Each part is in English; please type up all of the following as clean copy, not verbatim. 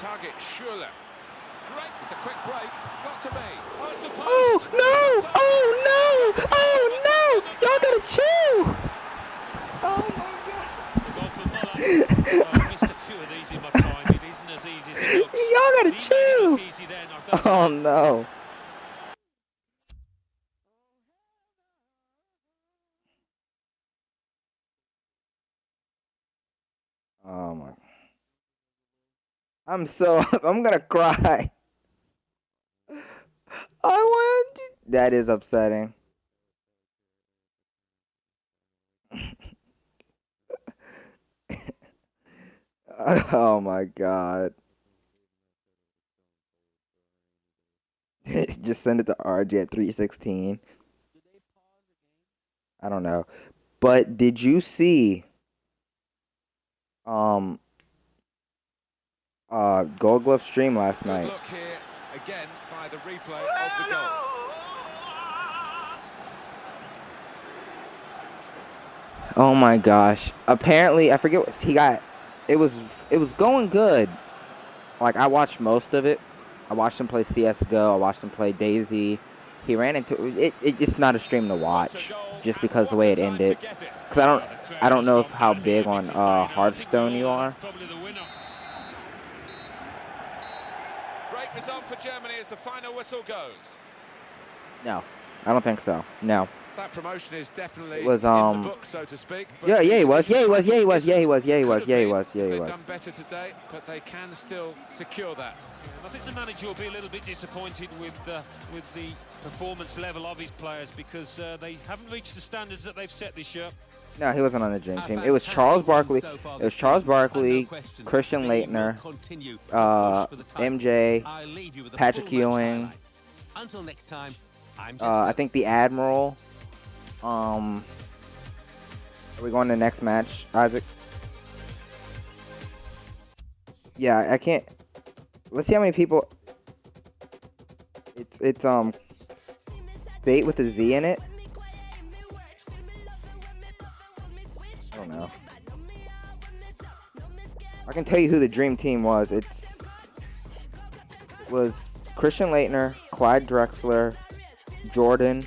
Target Schuller. Great. It's a quick break. Got to be. Oh, it's the post. Oh no! Oh no! Oh no! Y'all gotta chill! Oh my god! I missed a few of these in my time. It isn't as easy as it looks. Y'all gotta chill! Easy then, I've got to Oh say. no! Oh my! I'm gonna cry. I want. That is upsetting. Oh my god. Just send it to RJ at 316. I don't know. But did you see Gold Glove stream last night? Good look here again by the replay of the goal. Oh my gosh. Apparently, I forget what he got. It was going good. Like, I watched most of it. I watched him play CS:GO. I watched him play DayZ. He ran into it. It's not a stream to watch, just because the way it ended. Because I don't know how big on Hearthstone you are. Great result for Germany as the final whistle goes. No, I don't think so. No. That promotion is definitely It was in the book, so to speak. Yeah, he was. They've done better today, but they can still secure that. I think the manager will be a little bit disappointed with the performance level of his players, because they haven't reached the standards that they've set this year. No, he wasn't on the dream team. It was Charles Barkley. It was Charles Barkley, Christian Laettner, MJ, Patrick Ewing. Until next time, I think the Admiral. Are we going to the next match, Isaac? Yeah, I can't. Let's see how many people. It's bait with a Z in it. I don't know. I can tell you who the dream team was. It was Christian Laettner, Clyde Drexler, Jordan,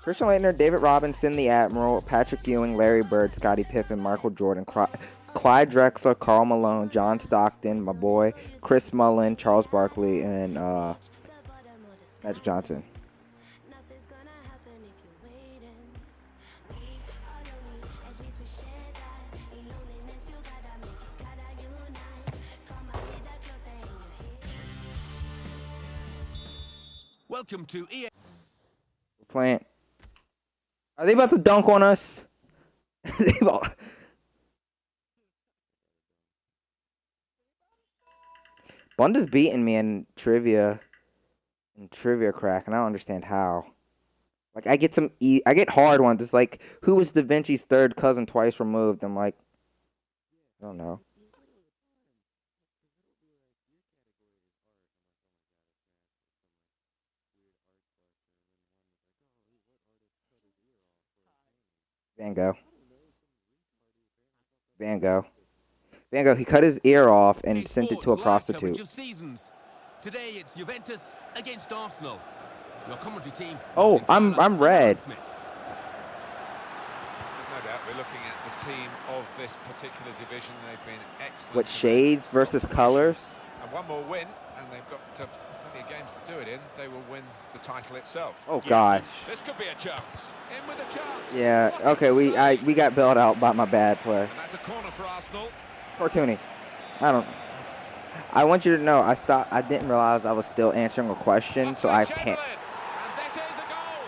Christian Laettner, David Robinson, the Admiral, Patrick Ewing, Larry Bird, Scottie Pippen, Michael Jordan, Clyde Drexler, Karl Malone, John Stockton, my boy, Chris Mullin, Charles Barkley, and Magic Johnson. welcome to EA. We're playing. Are they about to dunk on us? Bunda's beating me in trivia crack, and I don't understand how. Like, I get I get hard ones. It's like, who was Da Vinci's third cousin twice removed? I'm like, I don't know. Van Gogh, he cut his ear off and sent it to a prostitute. Today it's Juventus against Arsenal. Your commentary team. Oh, I'm red. There's no doubt we're looking at the team of this particular division. They've been excellent. What, shades versus colors? And one more win, and they've got plenty of games to do it in. They will win the title itself. Oh gosh. This could be a chance. In with a chance. Yeah. Okay. We got bailed out by my bad play. And that's a corner for Arsenal. Fortuny. I want you to know I didn't realize I was still answering a question, so I can't. And this is a goal.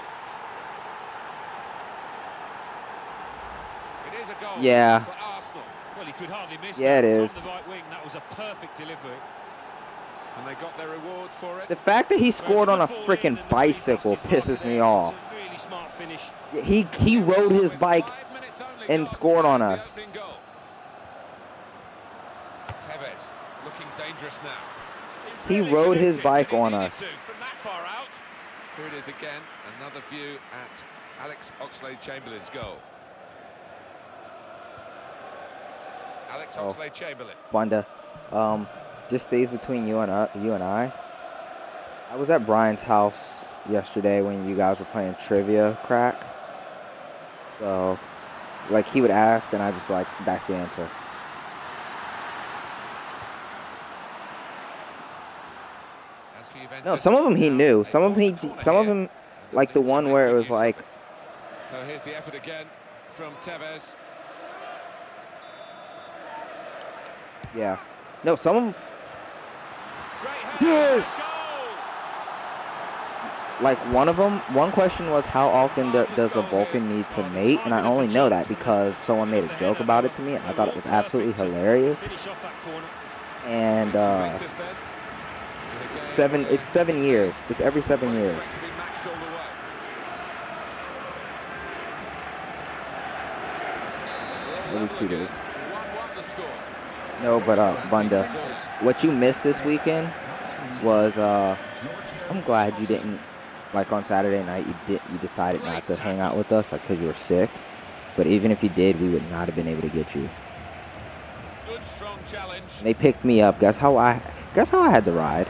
It is a goal. Yeah. For Arsenal. Well, he could hardly miss. Yeah, that it is. from the right wing. That was a perfect delivery. And they got their reward for it. The fact that he scored on a freaking bicycle pisses me off. Really smart finish. He rode his bike and scored on us. Tevez looking dangerous now. He rode his bike on us. From that far out. Here it is again. Another view at Alex Oxlade-Chamberlain's goal. Alex Oh. Oxlade-Chamberlain. Wanda, just stays between you and I. I was at Brian's house yesterday when you guys were playing trivia crack. So, like, he would ask, and I'd just be like, that's the answer. As for Juventus, No, some of them he now knew. they Some of force them the corner some of here, them, and like the they'll need to one make where it good was use of like, it. So here's the effort again from Tevez. yeah. No, some of them, Great header, yes! goal! Like one question was how often does a Vulcan need to mate? And I only know that because someone made a joke about it to me, and I thought it was absolutely hilarious. Finish off that corner. And Juventus then, in a game it's 7 years. It's every 7 where years. expect to be matched all the way. 32 days. 1-1 the score. No, but Bunda, what you missed this weekend was I'm glad you didn't, like on Saturday night you decided not to hang out with us like because you were sick. But even if you did, we would not have been able to get you. Good strong challenge. And they picked me up. Guess how I had the ride?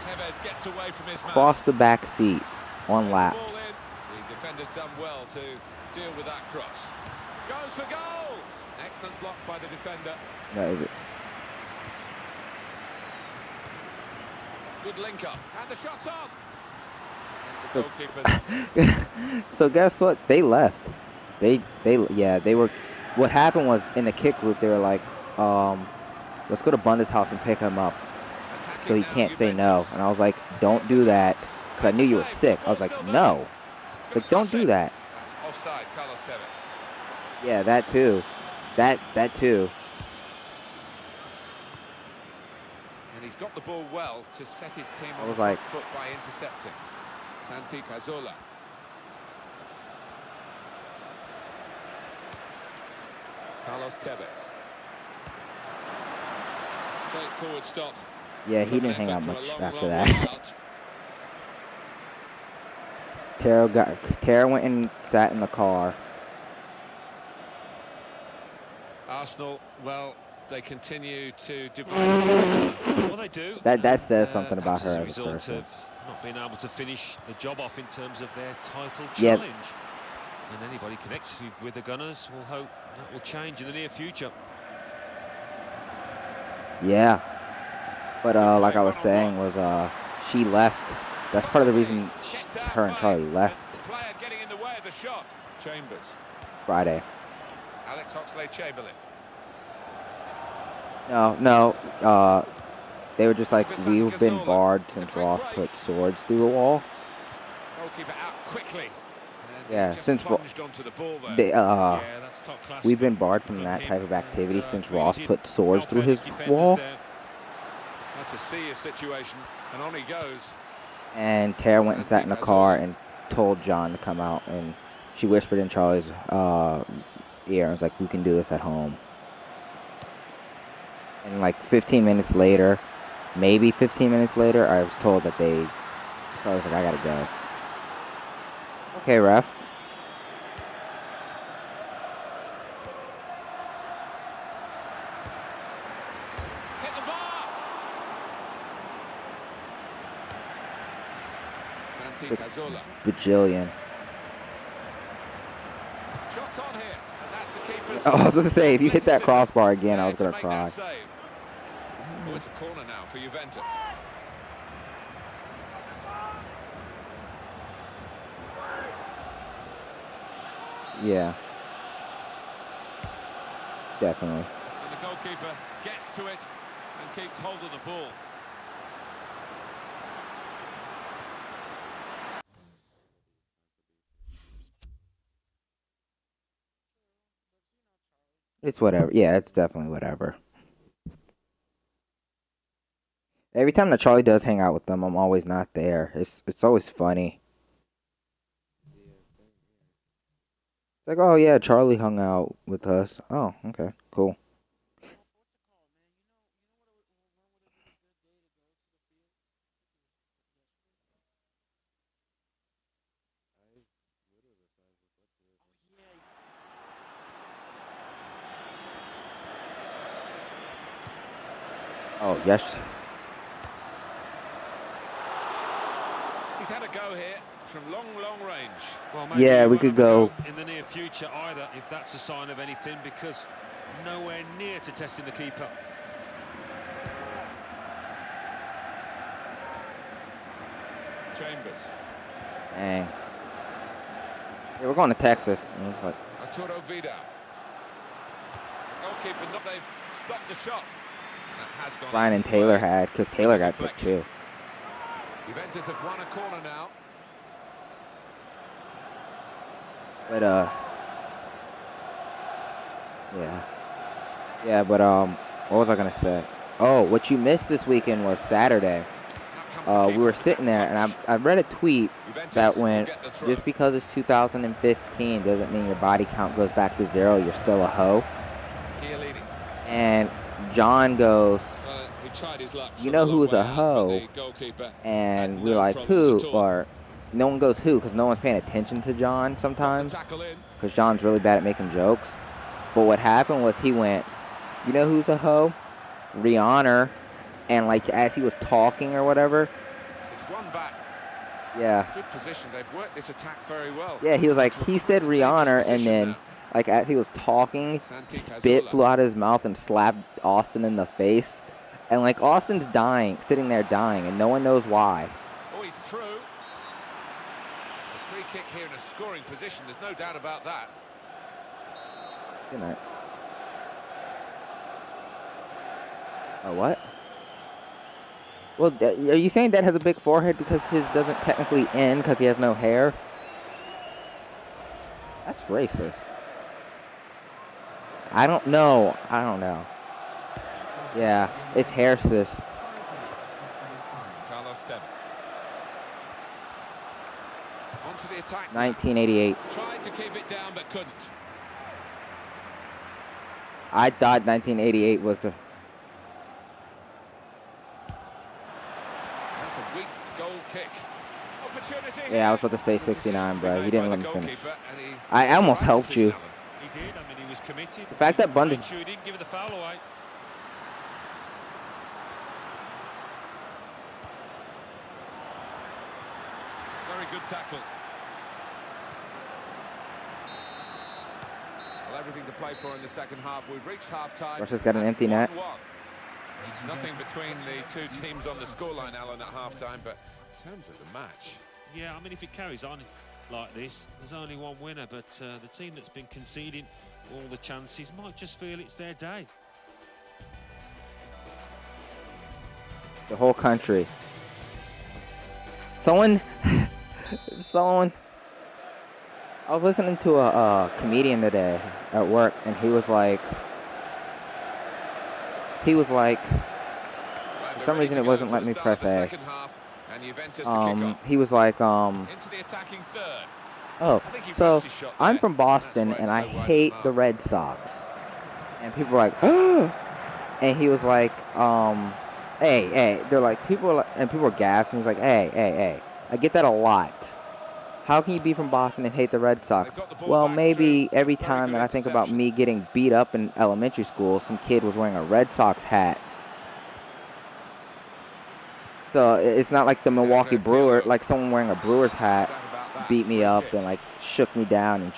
Tevez gets away from his man. Across the back seat on Gets the laps. ball in. The defender's done well to deal with that cross. Goes for goal. Excellent block by the defender. That is it. Good link up. And the shot's on. That's So- the goalkeeper's. So guess what? They left. They were. What happened was in the kick group they were like, let's go to Bunda's house and pick him up, so he can't say no. And I was like, don't do that, because I knew you were sick. I was like, no, like don't do that. That's offside, Carlos Tevez. Yeah, that too, that too. And he's got the ball well to set his team I on the was front like- foot by intercepting. Santi Cazorla. Carlos Tevez. Straightforward stop. Yeah, he From didn't an hang out effort much for a long, after long that. way out. Tara went and sat in the car. Arsenal, well, they continue to divide. Well, they do. That says And, something about that's her as a as a result person. of not being able to finish the job off in terms of their title Yeah. challenge. And anybody connected with the Gunners will hope that will change in the near future. Yeah, but like I was saying was she left. That's part of the reason her and Charlie left The player getting in the way of the shot. Chambers. Friday. Alex Oxlade-Chamberlain. No, they were just like, we've been barred since Ross put swords through the wall. Goalkeeper out quickly. And Yeah, just since plunged onto the ball there. They, Yeah, that's top class we've been from- barred from from that him. type of activity And, since really Ross did put swords help through out his defenders wall. there. That's a serious situation, and on he goes. And Tara went and sat in the car and told John to come out, and she whispered in Charlie's ear and was like, we can do this at home. And like 15 minutes later, maybe 15 minutes later, I was told that Charlie was like, I gotta go. Okay, ref. Hit the bar! Santi It's- Cazorla. Bajillion. Shots on here, and that's the keeper's... I was gonna say, if you hit that athleticism crossbar again, I there was to gonna make cry. that save. Oh, it's a corner now for Juventus. Yeah. Definitely. And the goalkeeper gets to it and keeps hold of the ball. It's whatever. Yeah, it's definitely whatever. Every time that Charlie does hang out with them, I'm always not there. It's always funny. It's like, oh yeah, Charlie hung out with us. Oh, okay, cool. Oh, yes. He's had a go here from long range. Well, maybe Yeah, he we won't could have a go. in the near future either, if that's a sign of anything, because nowhere near to testing the keeper. Chambers. Dang. Yeah, we're going to Texas. And it's like, Arturo Vidal. Goalkeeper, they've stopped the shot. That has gone Ryan and Taylor had, because Taylor got sick too. Juventus have won a corner now. But yeah, but what was I gonna say? Oh, what you missed this weekend was Saturday. We were sitting there, and I read a tweet that went, just because it's 2015 doesn't mean your body count goes back to 0. You're still a hoe. And John goes, you know who's a hoe? And we're like, who? Or no one goes who, because no one's paying attention to John sometimes, because John's really bad at making jokes. But what happened was he went, you know who's a hoe? Rihanna. And like as he was talking or whatever. It's one back. Yeah. Good position. They've worked this attack very well. Yeah, he was like, he said Rihanna, and then like as he was talking, spit flew out of his mouth and slapped Austin in the face. And like Austin's dying, sitting there dying, and no one knows why. Oh, he's through. It's a free kick here in a scoring position. There's no doubt about that. Good night. Oh, what? Well, are you saying Dad has a big forehead because his doesn't technically end because he has no hair? That's racist. I don't know. I don't know. Yeah, it's hair cyst. Carlos Tevez. Onto the attack. 1988. Tried to keep it down but couldn't. I thought 1988 was the... That's a weak goal kick. Opportunity. Yeah, I was about to say 69, bro. You didn't let me finish. And I almost helped you. He did. I mean, he was committed. The fact that Bundes... He didn't give the foul away. Very good tackle. Well, everything to play for in the second half. We've reached half-time. Russia's got an empty net. 1-1. Nothing between the two teams on the scoreline, Alan, at half-time, but in terms of the match... Yeah, I mean, if it carries on like this, there's only one winner, but the team that's been conceding all the chances might just feel it's their day. The whole country. Someone... I was listening to a comedian today at work, and he was like, for some reason it wasn't letting me press A. He was like, oh, so I'm from Boston, and I hate the Red Sox. And people were like, oh, and he was like, hey, they're like, people were gasping. He's like, hey, I get that a lot. How can you be from Boston and hate the Red Sox? Well, maybe every time that I think about me getting beat up in elementary school, some kid was wearing a Red Sox hat. So it's not like the Milwaukee Brewer, like someone wearing a Brewers hat beat me up and like shook me down and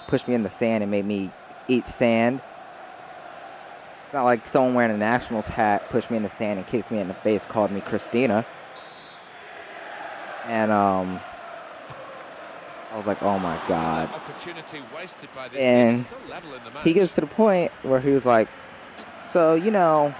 pushed me in the sand and made me eat sand. It's not like someone wearing a Nationals hat pushed me in the sand and kicked me in the face, called me Christina. And I was like, oh my God. And he gets to the point where he was like, so, you know,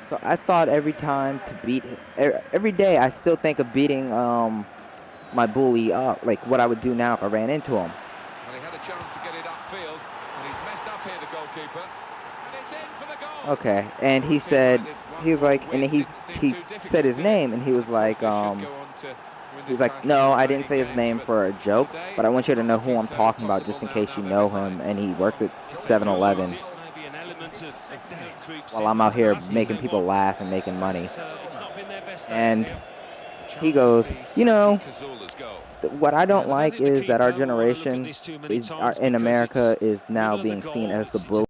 so I thought every time to beat, every day I still think of beating my bully up, like what I would do now if I ran into him. Well, he had a chance to get it upfield, and he's messed up here, the goalkeeper. And it's in for the goal. Okay, and he said, he was like, and he said his name, and he was like, he's like, no, I didn't say his name for a joke, but I want you to know who I'm talking about just in case you know him. And he worked at 7-Eleven while I'm out here making people laugh and making money. And he goes, you know, what I don't like is that our generation in America is now being seen as the bully.